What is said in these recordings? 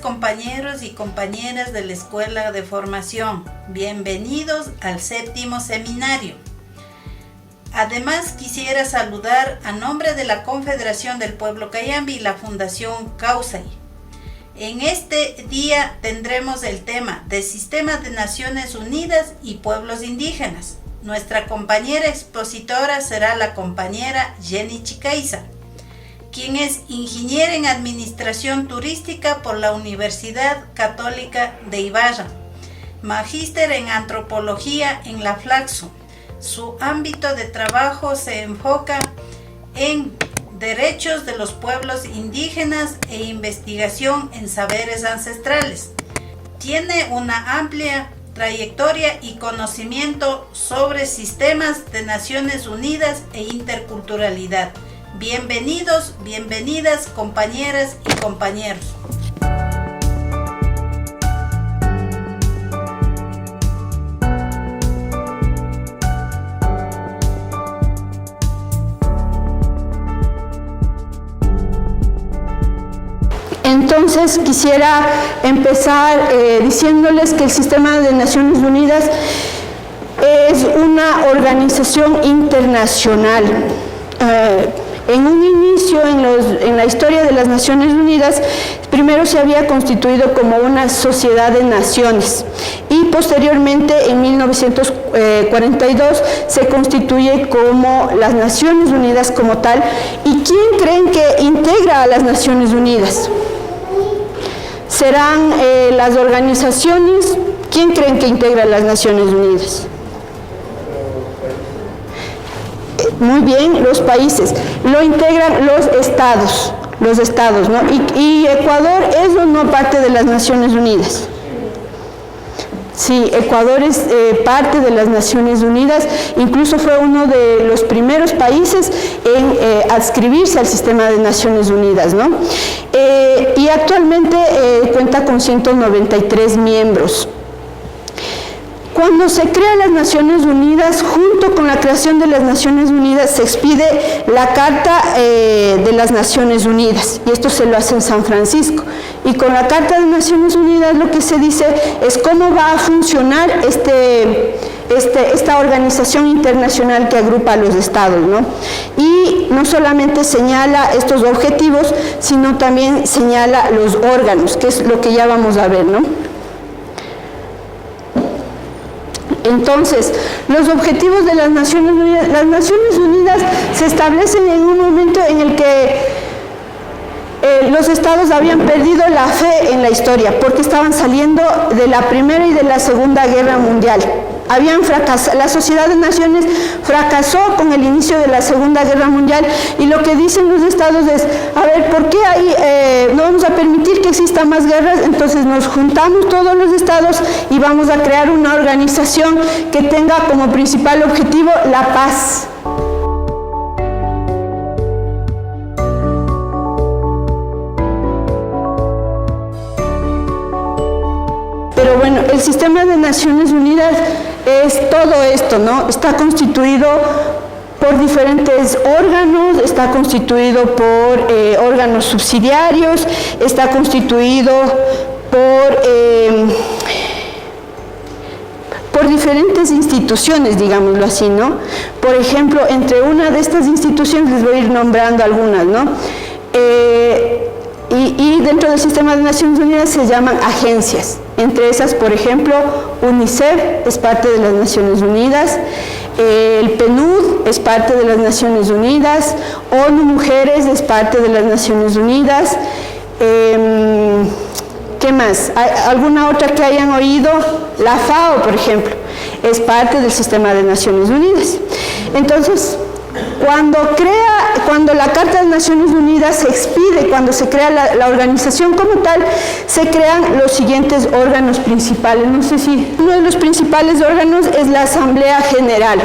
compañeros y compañeras de la Escuela de Formación. Bienvenidos al 7º seminario. Además, quisiera saludar a nombre de la Confederación del Pueblo Cayambe y la Fundación Causay. En este día tendremos el tema de Sistema de Naciones Unidas y Pueblos Indígenas. Nuestra compañera expositora será la compañera Jenny Chicaiza, quien es ingeniera en Administración Turística por la Universidad Católica de Ibarra, magíster en Antropología en la Flaxo. Su ámbito de trabajo se enfoca en derechos de los pueblos indígenas e investigación en saberes ancestrales. Tiene una amplia trayectoria y conocimiento sobre sistemas de Naciones Unidas e interculturalidad. Bienvenidos, bienvenidas, compañeras y compañeros. Entonces quisiera empezar diciéndoles que el Sistema de Naciones Unidas es una organización internacional. En un inicio, en la historia de las Naciones Unidas, primero se había constituido como una sociedad de naciones y posteriormente, en 1942, se constituye como las Naciones Unidas como tal. ¿Y quién creen que integra a las Naciones Unidas? ¿Serán las organizaciones? ¿Quién creen que integra las Naciones Unidas? Muy bien, los países. Lo integran los estados, ¿no? Y Ecuador es o no parte de las Naciones Unidas. Sí, Ecuador es parte de las Naciones Unidas, incluso fue uno de los primeros países en adscribirse al Sistema de Naciones Unidas, ¿no? Y actualmente cuenta con 193 miembros. Cuando se crean las Naciones Unidas, junto con la creación de las Naciones Unidas, se expide la Carta de las Naciones Unidas, y esto se lo hace en San Francisco. Y con la Carta de Naciones Unidas lo que se dice es cómo va a funcionar esta organización internacional que agrupa a los estados, ¿no? Y no solamente señala estos objetivos, sino también señala los órganos, que es lo que ya vamos a ver, ¿no? Entonces, los objetivos de las Naciones Unidas se establecen en un momento en el que los estados habían perdido la fe en la historia, porque estaban saliendo de la Primera y de la Segunda Guerra Mundial. Habían fracasado, la Sociedad de Naciones fracasó con el inicio de la Segunda Guerra Mundial, y lo que dicen los estados es, a ver, ¿por qué no vamos a permitir que existan más guerras? Entonces nos juntamos todos los estados y vamos a crear una organización que tenga como principal objetivo la paz. Pero bueno, el Sistema de Naciones Unidas es todo esto, ¿no? Está constituido por diferentes órganos, está constituido por órganos subsidiarios, está constituido por diferentes instituciones, digámoslo así, ¿no? Por ejemplo, entre una de estas instituciones, les voy a ir nombrando algunas, ¿no? Y dentro del Sistema de Naciones Unidas se llaman agencias. Entre esas, por ejemplo, UNICEF es parte de las Naciones Unidas, el PNUD es parte de las Naciones Unidas, ONU Mujeres es parte de las Naciones Unidas. ¿Qué más? ¿Alguna otra que hayan oído? La FAO, por ejemplo, es parte del Sistema de Naciones Unidas. Entonces, cuando la Carta de Naciones Unidas se expide, cuando se crea la organización como tal, se crean los siguientes órganos principales. No sé si uno de los principales órganos es la Asamblea General.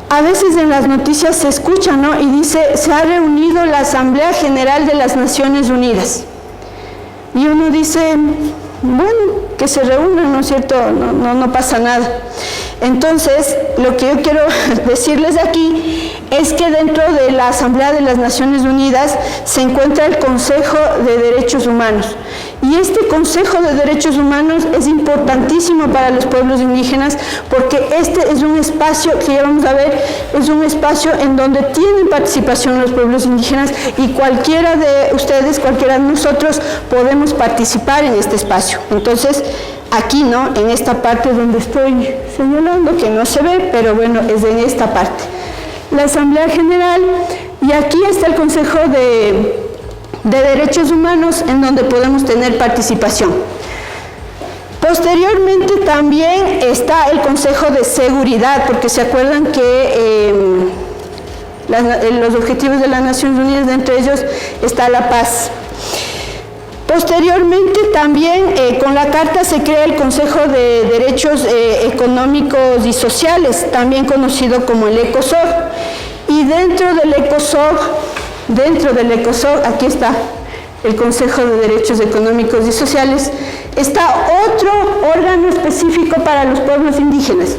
A veces en las noticias se escucha, ¿no? Y dice, se ha reunido la Asamblea General de las Naciones Unidas. Y uno dice, bueno, que se reúnan, ¿no es cierto? No pasa nada. Entonces, lo que yo quiero decirles aquí es que dentro de la Asamblea de las Naciones Unidas se encuentra el Consejo de Derechos Humanos. Y este Consejo de Derechos Humanos es importantísimo para los pueblos indígenas porque este es un espacio que ya vamos a ver, es un espacio en donde tienen participación los pueblos indígenas y cualquiera de ustedes, cualquiera de nosotros podemos participar en este espacio. Entonces, aquí, ¿no? En esta parte donde estoy señalando, que no se ve, pero bueno, es en esta parte. La Asamblea General, y aquí está el Consejo de Derechos Humanos, en donde podemos tener participación. Posteriormente también está el Consejo de Seguridad, porque se acuerdan que los objetivos de las Naciones Unidas, entre ellos está la paz. Posteriormente también con la Carta se crea el Consejo de Derechos Económicos y Sociales, también conocido como el ECOSOC. Y dentro del ECOSOC, aquí está el Consejo de Derechos Económicos y Sociales, está otro órgano específico para los pueblos indígenas.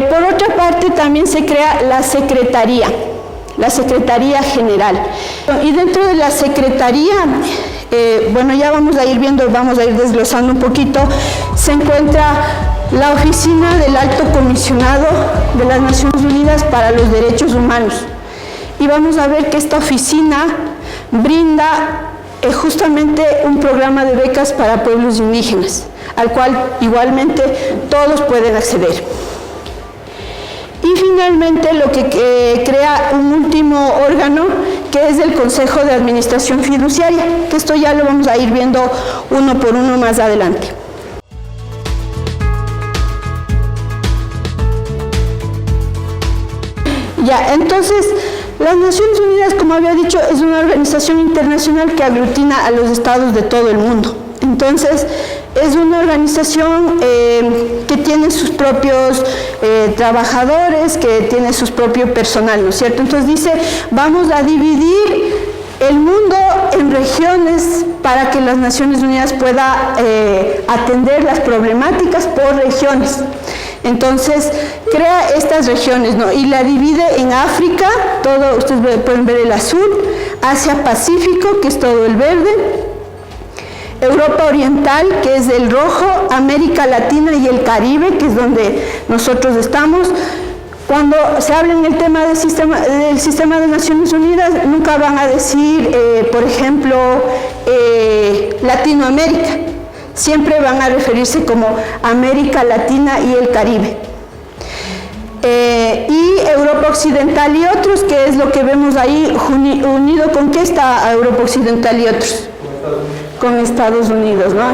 Por otra parte también se crea la Secretaría General. Y dentro de la Secretaría, bueno, ya vamos a ir viendo, vamos a ir desglosando un poquito, se encuentra la Oficina del Alto Comisionado de las Naciones Unidas para los Derechos Humanos. Y vamos a ver que esta oficina brinda justamente un programa de becas para pueblos indígenas, al cual igualmente todos pueden acceder. Y finalmente lo que crea un último órgano, que es el Consejo de Administración Fiduciaria, que esto ya lo vamos a ir viendo uno por uno más adelante. Ya, entonces, las Naciones Unidas, como había dicho, es una organización internacional que aglutina a los estados de todo el mundo. Entonces, es una organización que tiene sus propios trabajadores, que tiene su propio personal, ¿no es cierto? Entonces dice, vamos a dividir el mundo en regiones para que las Naciones Unidas pueda atender las problemáticas por regiones. Entonces, crea estas regiones, ¿no? Y la divide en África, todo, ustedes pueden ver el azul, Asia-Pacífico, que es todo el verde, Europa Oriental, que es el rojo, América Latina y el Caribe, que es donde nosotros estamos. Cuando se habla en el tema del sistema de Naciones Unidas, nunca van a decir, por ejemplo, Latinoamérica. Siempre van a referirse como América Latina y el Caribe. Y Europa Occidental y otros, que es lo que vemos ahí unido con qué está Europa Occidental y otros. Con Estados Unidos, ¿no?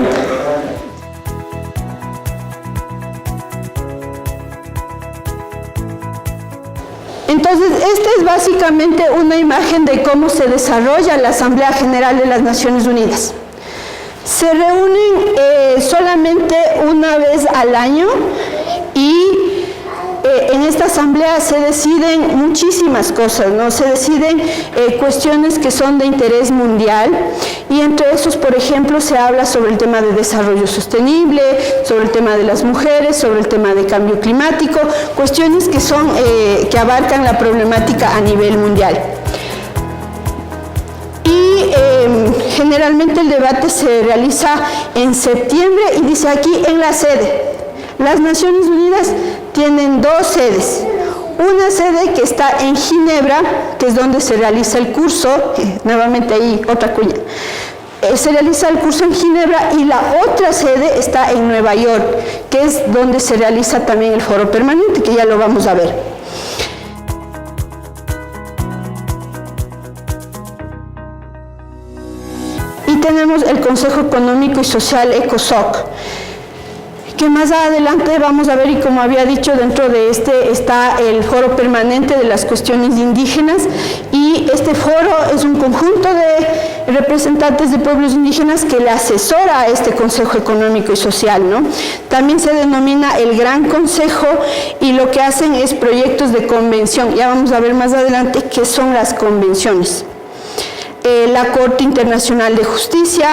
Entonces, esta es básicamente una imagen de cómo se desarrolla la Asamblea General de las Naciones Unidas. Se reúnen solamente una vez al año y en esta asamblea se deciden muchísimas cosas, ¿no? Se deciden cuestiones que son de interés mundial y entre esos, por ejemplo, se habla sobre el tema de desarrollo sostenible, sobre el tema de las mujeres, sobre el tema de cambio climático, cuestiones que son que abarcan la problemática a nivel mundial. Y generalmente el debate se realiza en septiembre y dice aquí en la sede. Las Naciones Unidas tienen dos sedes. Una sede que está en Ginebra, que es donde se realiza el curso, nuevamente ahí otra cuña. Se realiza el curso en Ginebra y la otra sede está en Nueva York, que es donde se realiza también el foro permanente, que ya lo vamos a ver. Y tenemos el Consejo Económico y Social ECOSOC, que más adelante vamos a ver, y como había dicho, dentro de este está el foro permanente de las cuestiones indígenas, y este foro es un conjunto de representantes de pueblos indígenas que le asesora a este Consejo Económico y Social, ¿no? También se denomina el Gran Consejo y lo que hacen es proyectos de convención. Ya vamos a ver más adelante qué son las convenciones. la Corte Internacional de Justicia,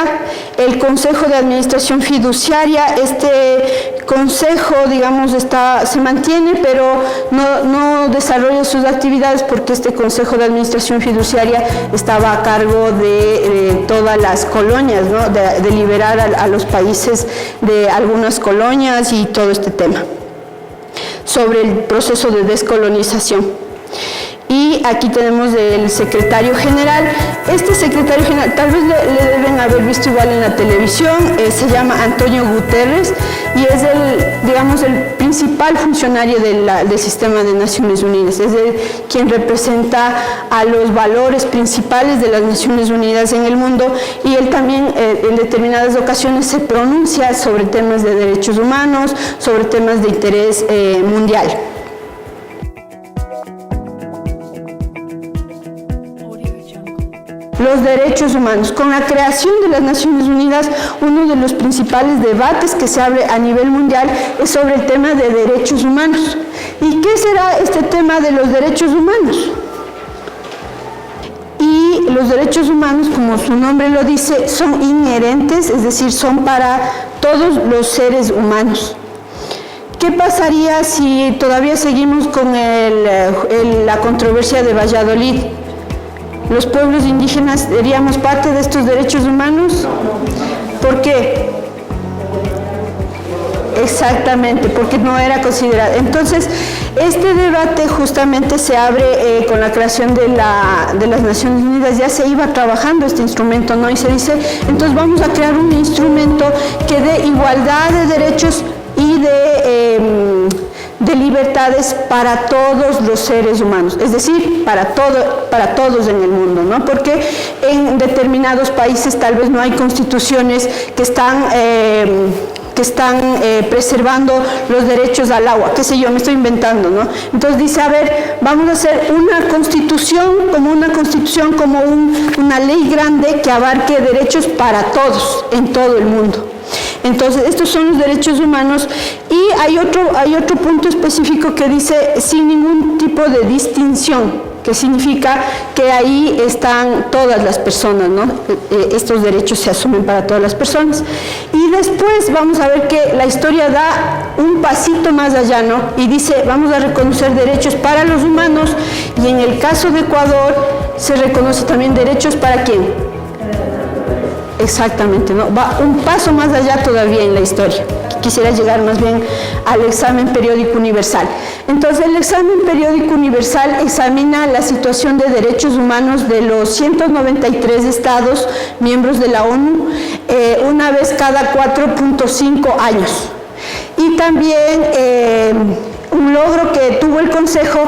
el Consejo de Administración Fiduciaria. Este consejo, digamos, se mantiene, pero no desarrolla sus actividades porque este Consejo de Administración Fiduciaria estaba a cargo de todas las colonias, ¿no? de liberar a los países de algunas colonias y todo este tema sobre el proceso de descolonización. Y aquí tenemos el secretario general. Este secretario general, tal vez le deben haber visto igual en la televisión, se llama Antonio Guterres y es el principal funcionario del sistema de Naciones Unidas. Es quien representa a los valores principales de las Naciones Unidas en el mundo, y él también en determinadas ocasiones se pronuncia sobre temas de derechos humanos, sobre temas de interés mundial. Los derechos humanos. Con la creación de las Naciones Unidas, uno de los principales debates que se abre a nivel mundial es sobre el tema de derechos humanos. ¿Y qué será este tema de los derechos humanos? Y los derechos humanos, como su nombre lo dice, son inherentes, es decir, son para todos los seres humanos. ¿Qué pasaría si todavía seguimos con la controversia de Valladolid? ¿Los pueblos indígenas seríamos parte de estos derechos humanos? ¿Por qué? Exactamente, porque no era considerado. Entonces, este debate justamente se abre con la creación de las Naciones Unidas. Ya se iba trabajando este instrumento, ¿no? Y se dice, entonces vamos a crear un instrumento que dé igualdad de derechos y de libertades para todos los seres humanos, es decir, para todos en el mundo, ¿no? Porque en determinados países tal vez no hay constituciones que están preservando los derechos al agua, qué sé yo, me estoy inventando, ¿no? Entonces dice, a ver, vamos a hacer una constitución, como una ley grande que abarque derechos para todos, en todo el mundo. Entonces, estos son los derechos humanos, y hay otro punto específico que dice sin ningún tipo de distinción, que significa que ahí están todas las personas, ¿no? Estos derechos se asumen para todas las personas. Y después vamos a ver que la historia da un pasito más allá, ¿no? Y dice, vamos a reconocer derechos para los humanos, y en el caso de Ecuador se reconoce también derechos para ¿quién? Exactamente, ¿no? Va un paso más allá todavía en la historia. Quisiera llegar más bien al examen periódico universal. Entonces, el examen periódico universal examina la situación de derechos humanos de los 193 estados miembros de la ONU una vez cada 4.5 años. Y también un logro que tuvo el Consejo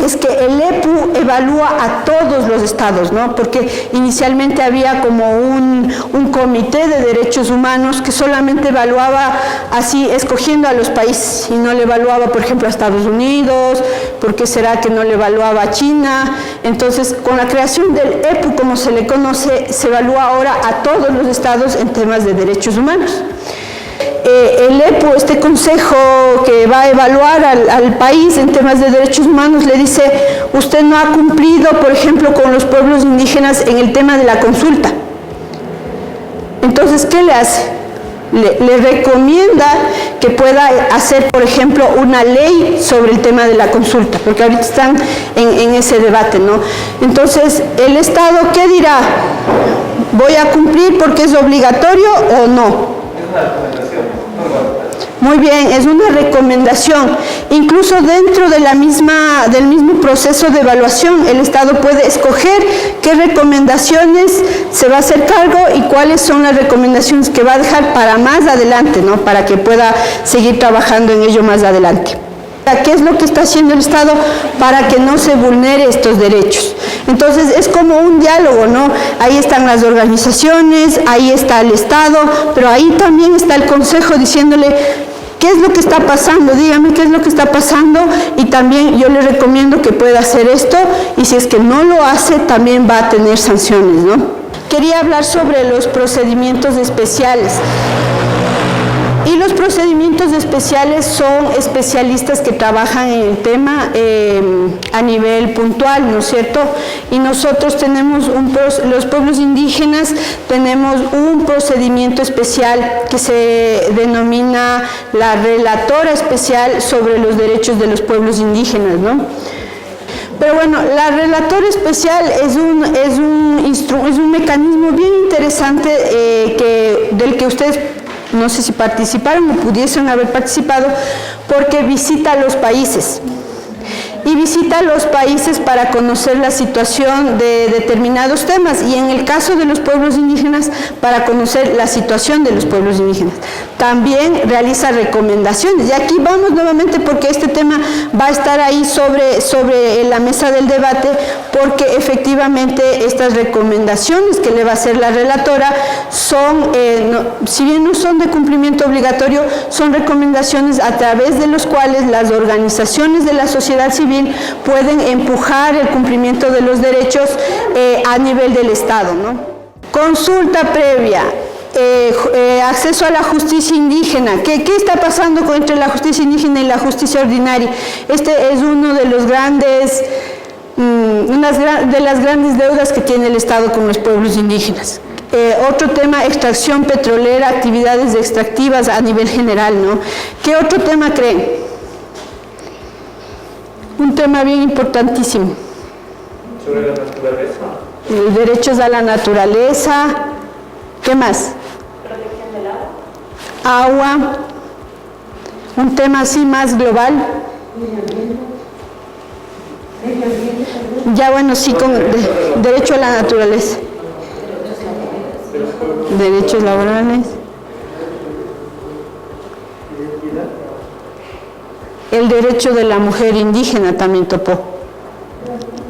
es que el EPU evalúa a todos los estados, ¿no? Porque inicialmente había como un comité de derechos humanos que solamente evaluaba así, escogiendo a los países, y no le evaluaba, por ejemplo, a Estados Unidos. ¿Por qué será que no le evaluaba a China? Entonces, con la creación del EPU, como se le conoce, se evalúa ahora a todos los estados en temas de derechos humanos. El EPU, este consejo que va a evaluar al país en temas de derechos humanos, le dice, usted no ha cumplido, por ejemplo, con los pueblos indígenas en el tema de la consulta. Entonces, ¿qué le hace? Le recomienda que pueda hacer, por ejemplo, una ley sobre el tema de la consulta, porque ahorita están en ese debate, ¿no? Entonces, ¿el Estado qué dirá? ¿Voy a cumplir porque es obligatorio o no? Muy bien, es una recomendación. Incluso dentro de del mismo proceso de evaluación, el Estado puede escoger qué recomendaciones se va a hacer cargo y cuáles son las recomendaciones que va a dejar para más adelante, ¿no? Para que pueda seguir trabajando en ello más adelante. ¿Qué es lo que está haciendo el Estado para que no se vulnere estos derechos? Entonces es como un diálogo, ¿no? Ahí están las organizaciones, ahí está el Estado, pero ahí también está el Consejo diciéndole qué es lo que está pasando, dígame qué es lo que está pasando, y también yo le recomiendo que pueda hacer esto, y si es que no lo hace también va a tener sanciones, ¿no? Quería hablar sobre los procedimientos especiales. Y los procedimientos especiales son especialistas que trabajan en el tema a nivel puntual, ¿no es cierto? Y nosotros tenemos, los pueblos indígenas, tenemos un procedimiento especial que se denomina la relatora especial sobre los derechos de los pueblos indígenas, ¿no? Pero bueno, la relatora especial es un mecanismo bien interesante del que ustedes, no sé si participaron o pudiesen haber participado, porque visita los países. Y visita los países para conocer la situación de determinados temas, y en el caso de los pueblos indígenas, para conocer la situación de los pueblos indígenas. También realiza recomendaciones, y aquí vamos nuevamente porque este tema va a estar ahí sobre la mesa del debate, porque efectivamente estas recomendaciones que le va a hacer la relatora son, si bien no son de cumplimiento obligatorio, son recomendaciones a través de los cuales las organizaciones de la sociedad civil pueden empujar el cumplimiento de los derechos a nivel del Estado, ¿no? Consulta previa, acceso a la justicia indígena. ¿Qué está pasando entre la justicia indígena y la justicia ordinaria? Este es uno de los grandes, una de las grandes deudas que tiene el Estado con los pueblos indígenas. Otro tema, extracción petrolera, actividades extractivas a nivel general, ¿no? ¿Qué otro tema creen? Un tema bien importantísimo. Sobre la naturaleza. Los derechos a la naturaleza. ¿Qué más? Protección del agua. Agua. Un tema así más global. Ya bueno, sí, con derecho a la naturaleza. Derechos laborales. El derecho de la mujer indígena también topó.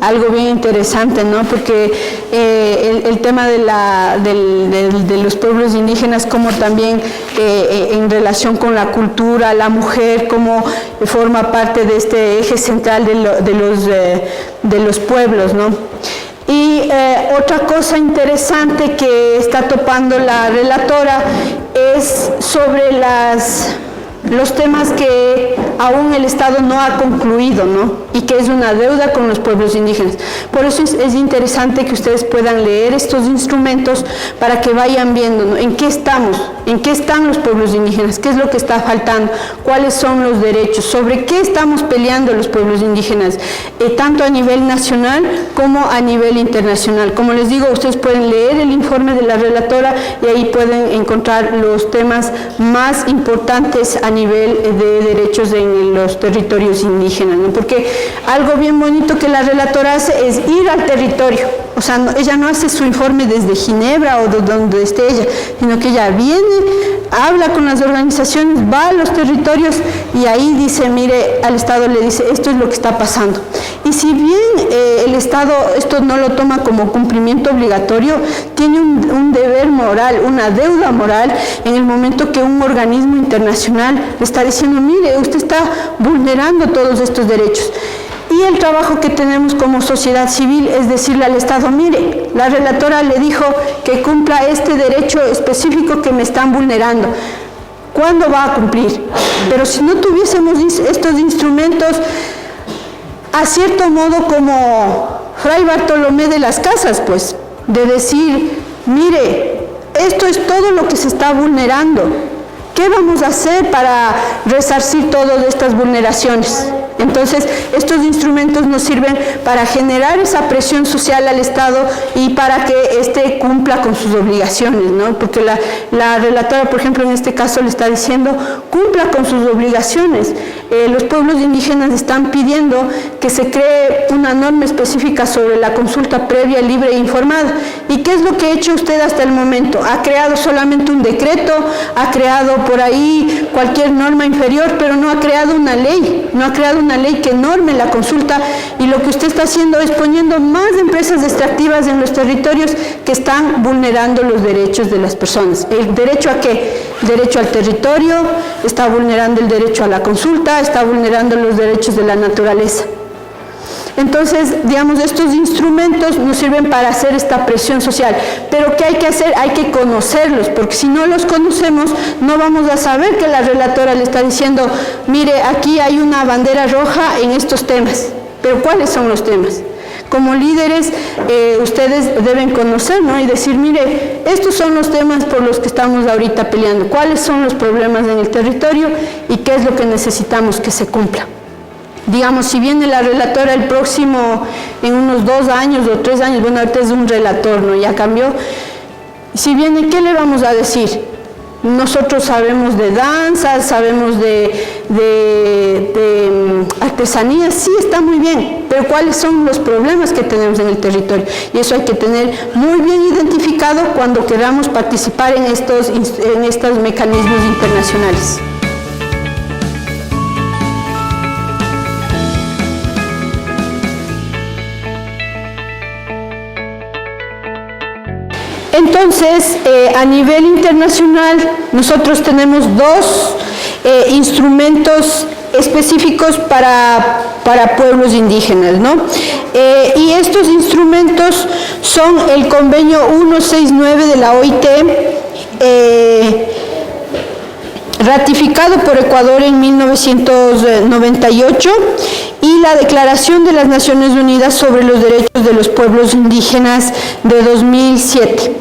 Algo bien interesante, ¿no? Porque el tema de los pueblos indígenas, como también en relación con la cultura, la mujer como forma parte de este eje central de los pueblos, ¿no? Y otra cosa interesante que está topando la relatora es sobre los temas que aún el Estado no ha concluido, ¿no? Y que es una deuda con los pueblos indígenas. Por eso es interesante que ustedes puedan leer estos instrumentos para que vayan viendo, ¿no? En qué estamos, en qué están los pueblos indígenas, qué es lo que está faltando, cuáles son los derechos, sobre qué estamos peleando los pueblos indígenas, tanto a nivel nacional como a nivel internacional. Como les digo, ustedes pueden leer el informe de la relatora y ahí pueden encontrar los temas más importantes a nivel de derechos en los territorios indígenas, ¿no? Porque algo bien bonito que la relatora hace es ir al territorio. O sea, ella no hace su informe desde Ginebra o de donde esté ella, sino que ella viene, habla con las organizaciones, va a los territorios y ahí dice, mire, al Estado le dice, esto es lo que está pasando. Y si bien el Estado esto no lo toma como cumplimiento obligatorio, tiene un deber moral, una deuda moral en el momento que un organismo internacional le está diciendo, mire, usted está vulnerando todos estos derechos. Y el trabajo que tenemos como sociedad civil es decirle al Estado, mire, la relatora le dijo que cumpla este derecho específico que me están vulnerando. ¿Cuándo va a cumplir? Pero si no tuviésemos estos instrumentos, a cierto modo como Fray Bartolomé de las Casas, pues, de decir, mire, esto es todo lo que se está vulnerando. ¿Qué vamos a hacer para resarcir todas estas vulneraciones? Entonces, estos instrumentos nos sirven para generar esa presión social al Estado y para que éste cumpla con sus obligaciones, ¿no? Porque la relatora, por ejemplo, en este caso le está diciendo, cumpla con sus obligaciones. Los pueblos indígenas están pidiendo que se cree una norma específica sobre la consulta previa, libre e informada. ¿Y qué es lo que ha hecho usted hasta el momento? Ha creado solamente un decreto, ha creado por ahí cualquier norma inferior, pero no ha creado una ley, que norme la consulta, y lo que usted está haciendo es poniendo más empresas extractivas en los territorios que están vulnerando los derechos de las personas. ¿El derecho a qué? Derecho al territorio, está vulnerando el derecho a la consulta, está vulnerando los derechos de la naturaleza. Entonces, digamos, estos instrumentos nos sirven para hacer esta presión social. Pero ¿qué hay que hacer? Hay que conocerlos, porque si no los conocemos, no vamos a saber que la relatora le está diciendo, mire, aquí hay una bandera roja en estos temas. Pero ¿cuáles son los temas? Como líderes, ustedes deben conocer, ¿no? Y decir, mire, estos son los temas por los que estamos ahorita peleando. ¿Cuáles son los problemas en el territorio y qué es lo que necesitamos que se cumpla? Digamos, si viene la relatora el próximo, en unos 2 años o 3 años, bueno, ahorita es un relator, ¿no? Ya cambió. Si viene, ¿qué le vamos a decir? Nosotros sabemos de danzas, sabemos de artesanías, sí, está muy bien, pero ¿cuáles son los problemas que tenemos en el territorio? Y eso hay que tener muy bien identificado cuando queramos participar en estos mecanismos internacionales. Entonces, a nivel internacional, nosotros tenemos 2 instrumentos específicos para pueblos indígenas, ¿no? Y estos instrumentos son el convenio 169 de la OIT, ratificado por Ecuador en 1998, y la Declaración de las Naciones Unidas sobre los Derechos de los Pueblos Indígenas de 2007.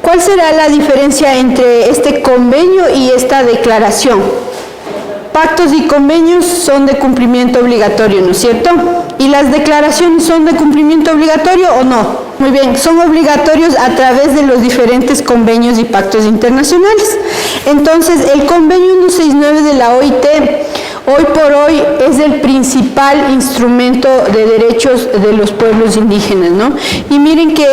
¿Cuál será la diferencia entre este convenio y esta declaración? Pactos y convenios son de cumplimiento obligatorio, ¿no es cierto? ¿Y las declaraciones son de cumplimiento obligatorio o no? Muy bien, son obligatorios a través de los diferentes convenios y pactos internacionales. Entonces, el convenio 169 de la OIT, hoy por hoy, es el principal instrumento de derechos de los pueblos indígenas, ¿no? Y miren que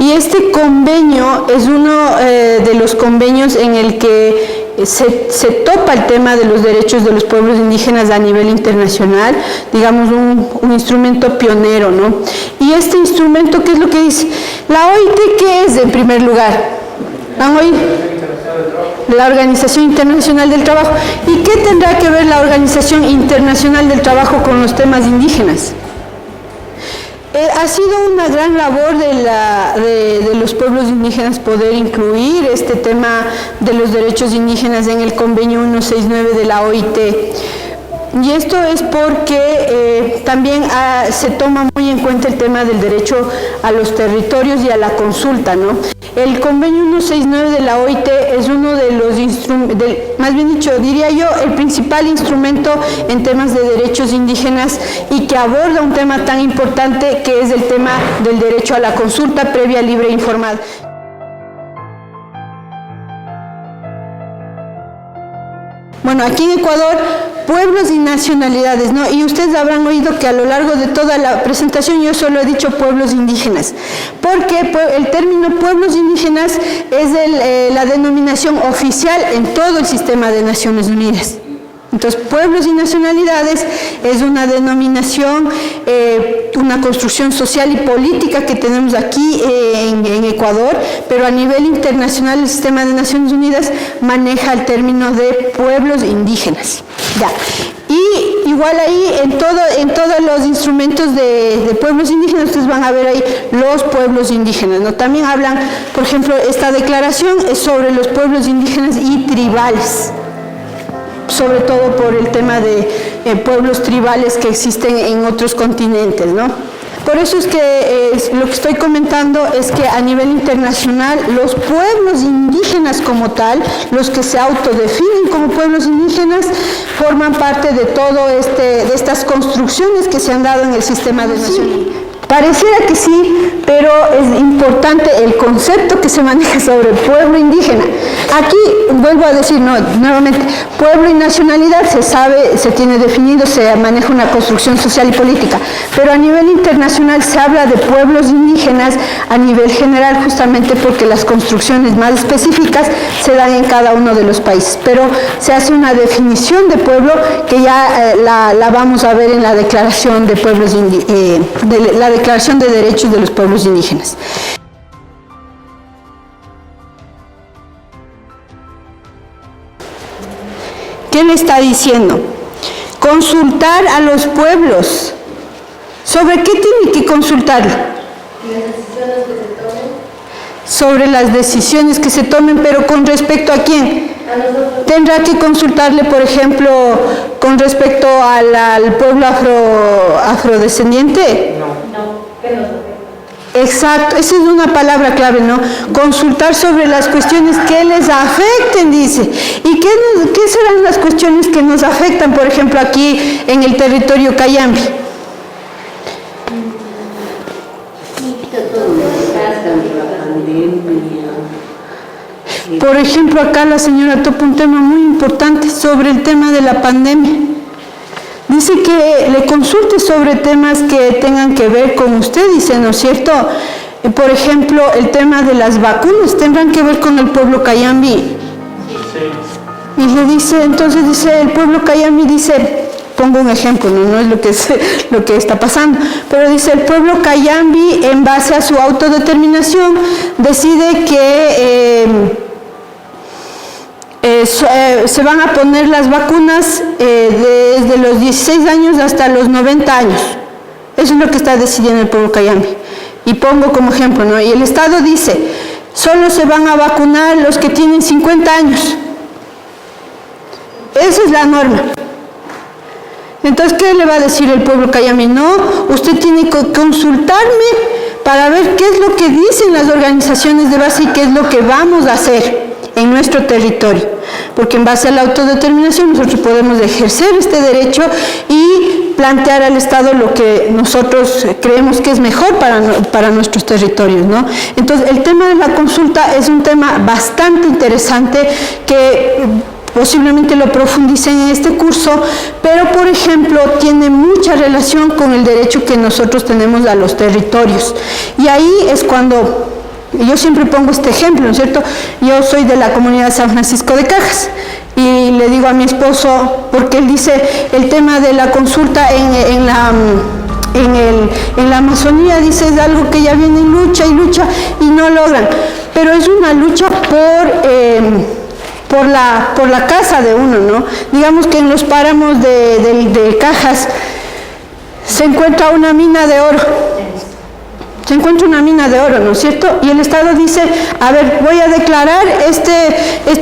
y este convenio es uno de los convenios en el que se topa el tema de los derechos de los pueblos indígenas a nivel internacional, digamos un instrumento pionero, ¿no? Y este instrumento, ¿qué es lo que dice? La OIT, ¿qué es en primer lugar? ¿Han oído? La Organización Internacional del Trabajo. ¿Y qué tendrá que ver la Organización Internacional del Trabajo con los temas indígenas? Ha sido una gran labor de los pueblos indígenas poder incluir este tema de los derechos indígenas en el convenio 169 de la OIT. Y esto es porque también se toma muy en cuenta el tema del derecho a los territorios y a la consulta, ¿no? El convenio 169 de la OIT es uno de los instrumentos, más bien dicho, diría yo, el principal instrumento en temas de derechos indígenas y que aborda un tema tan importante que es el tema del derecho a la consulta previa, libre e informada. Bueno, aquí en Ecuador, pueblos y nacionalidades, ¿no? Y ustedes habrán oído que a lo largo de toda la presentación yo solo he dicho pueblos indígenas, porque el término pueblos indígenas es la denominación oficial en todo el sistema de Naciones Unidas. Entonces, pueblos y nacionalidades es una denominación, una construcción social y política que tenemos aquí en Ecuador, pero a nivel internacional el sistema de Naciones Unidas maneja el término de pueblos indígenas. Ya. Y igual ahí en todos los instrumentos de pueblos indígenas ustedes van a ver ahí los pueblos indígenas, ¿no? También hablan, por ejemplo, esta declaración es sobre los pueblos indígenas y tribales, sobre todo por el tema de pueblos tribales que existen en otros continentes, ¿no? Por eso es que lo que estoy comentando es que a nivel internacional los pueblos indígenas como tal, los que se autodefinen como pueblos indígenas, forman parte de todo de estas construcciones que se han dado en el sistema de naciones. Pareciera que sí, pero es importante el concepto que se maneja sobre pueblo indígena. Aquí, vuelvo a decir, no, nuevamente, pueblo y nacionalidad se sabe, se tiene definido, se maneja una construcción social y política, pero a nivel internacional se habla de pueblos indígenas a nivel general, justamente porque las construcciones más específicas se dan en cada uno de los países, pero se hace una definición de pueblo que ya la vamos a ver en la Declaración de Pueblos la Declaración de Derechos de los Pueblos Indígenas. ¿Qué le está diciendo? Consultar a los pueblos ¿Sobre qué tiene que consultarle? Las decisiones que se tomen. Sobre las decisiones que se tomen, pero ¿con respecto a quién? A nosotros. Tendrá que consultarle, por ejemplo, con respecto al pueblo afrodescendiente. No, que nos afecta. Exacto, esa es una palabra clave, ¿no? Consultar sobre las cuestiones que les afecten, dice. ¿Y qué serán las cuestiones que nos afectan, por ejemplo, aquí en el territorio Cayambi? Por ejemplo, acá la señora toca un tema muy importante sobre el tema de la pandemia. Dice que le consulte sobre temas que tengan que ver con usted, dice, ¿no es cierto? Por ejemplo, el tema de las vacunas tendrán que ver con el pueblo Cayambi. Sí. Y le dice, entonces dice, el pueblo Cayambi dice, pongo un ejemplo, no es lo que está pasando, pero dice, el pueblo Cayambi, en base a su autodeterminación, decide que se van a poner las vacunas desde los 16 años hasta los 90 años. Eso es lo que está decidiendo el pueblo Cayambi. Y pongo como ejemplo, ¿no? Y el Estado dice, solo se van a vacunar los que tienen 50 años. Esa es la norma. Entonces, ¿qué le va a decir el pueblo Cayambi? No, usted tiene que consultarme para ver qué es lo que dicen las organizaciones de base y qué es lo que vamos a hacer en nuestro territorio, porque en base a la autodeterminación nosotros podemos ejercer este derecho y plantear al Estado lo que nosotros creemos que es mejor para nuestros territorios, ¿no? Entonces, el tema de la consulta es un tema bastante interesante que posiblemente lo profundicen en este curso, pero por ejemplo tiene mucha relación con el derecho que nosotros tenemos a los territorios. Y ahí es cuando yo siempre pongo este ejemplo, ¿no es cierto? Yo soy de la comunidad de San Francisco de Cajas y le digo a mi esposo, porque él dice el tema de la consulta en la Amazonía, dice, es algo que ya viene en lucha y no logran, pero es una lucha por la casa de uno, ¿no? Digamos que en los páramos de Cajas se encuentra una mina de oro. ¿No es cierto? Y el Estado dice, a ver, voy a declarar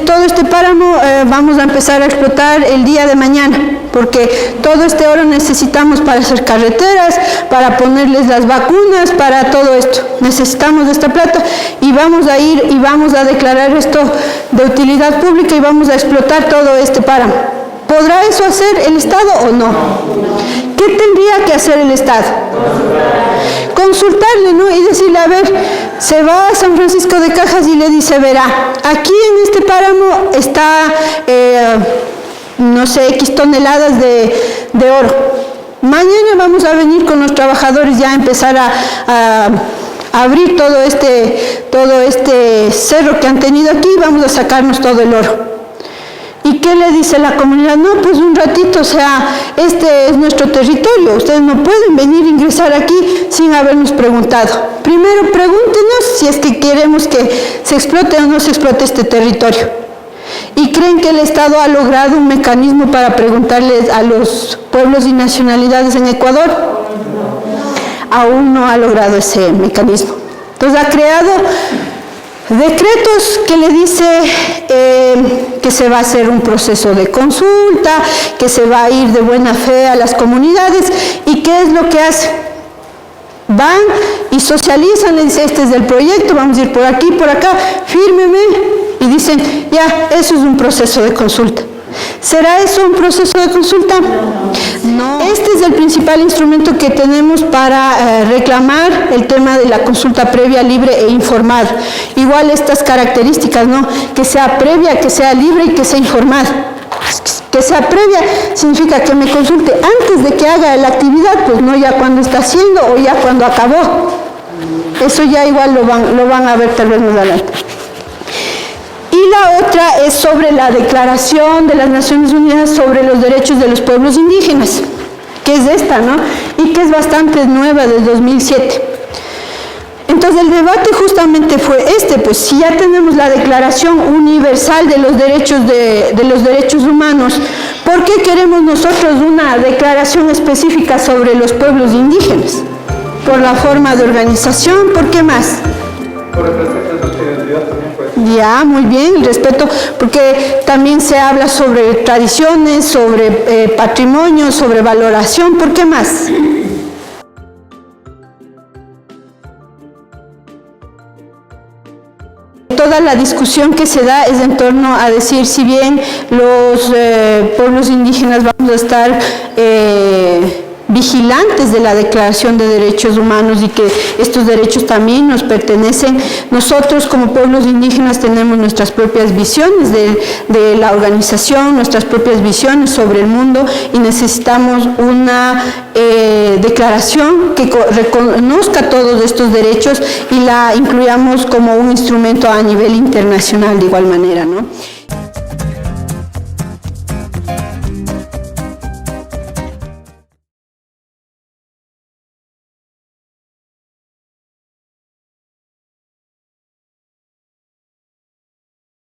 todo este páramo, vamos a empezar a explotar el día de mañana, porque todo este oro necesitamos para hacer carreteras, para ponerles las vacunas, para todo esto. Necesitamos de esta plata y vamos a ir y vamos a declarar esto de utilidad pública y vamos a explotar todo este páramo. ¿Podrá eso hacer el Estado o no? ¿Qué tendría que hacer el Estado? Consultarle, ¿no? Y decirle, a ver, se va a San Francisco de Cajas y le dice, verá, aquí en este páramo está, no sé, X toneladas de oro. Mañana vamos a venir con los trabajadores ya a empezar a abrir todo este cerro que han tenido aquí y vamos a sacarnos todo el oro. ¿Y qué le dice la comunidad? No, pues un ratito, o sea, este es nuestro territorio, ustedes no pueden venir a ingresar aquí sin habernos preguntado. Primero pregúntenos si es que queremos que se explote o no se explote este territorio. ¿Y creen que el Estado ha logrado un mecanismo para preguntarles a los pueblos y nacionalidades en Ecuador? Aún no ha logrado ese mecanismo. Entonces ha creado decretos que le dice que se va a hacer un proceso de consulta, que se va a ir de buena fe a las comunidades. ¿Y qué es lo que hace? Van y socializan, le dice, este es el proyecto, vamos a ir por aquí, por acá, fírmeme, y dicen, ya, eso es un proceso de consulta. ¿Será eso un proceso de consulta? No. Este es el principal instrumento que tenemos para reclamar el tema de la consulta previa, libre e informada. Igual estas características, ¿no? Que sea previa, que sea libre y que sea informada. Que sea previa significa que me consulte antes de que haga la actividad, pues no ya cuando está haciendo o ya cuando acabó. Eso ya igual lo van a ver tal vez más adelante. Y la otra es sobre la Declaración de las Naciones Unidas sobre los Derechos de los Pueblos Indígenas, que es esta, ¿no? Y que es bastante nueva, del 2007. Entonces el debate justamente fue pues si ya tenemos la Declaración Universal de los Derechos Humanos, ¿por qué queremos nosotros una declaración específica sobre los pueblos indígenas? Por la forma de organización, ¿por qué más? Por el respeto de nuestra identidad también, pues. Ya, muy bien, el respeto, porque también se habla sobre tradiciones, sobre patrimonio, sobre valoración, ¿por qué más? Toda la discusión que se da es en torno a decir, si bien los pueblos indígenas vamos a estar vigilantes de la Declaración de Derechos Humanos y que estos derechos también nos pertenecen, nosotros como pueblos indígenas tenemos nuestras propias visiones de la organización, nuestras propias visiones sobre el mundo y necesitamos una declaración que reconozca todos estos derechos y la incluyamos como un instrumento a nivel internacional de igual manera, ¿no?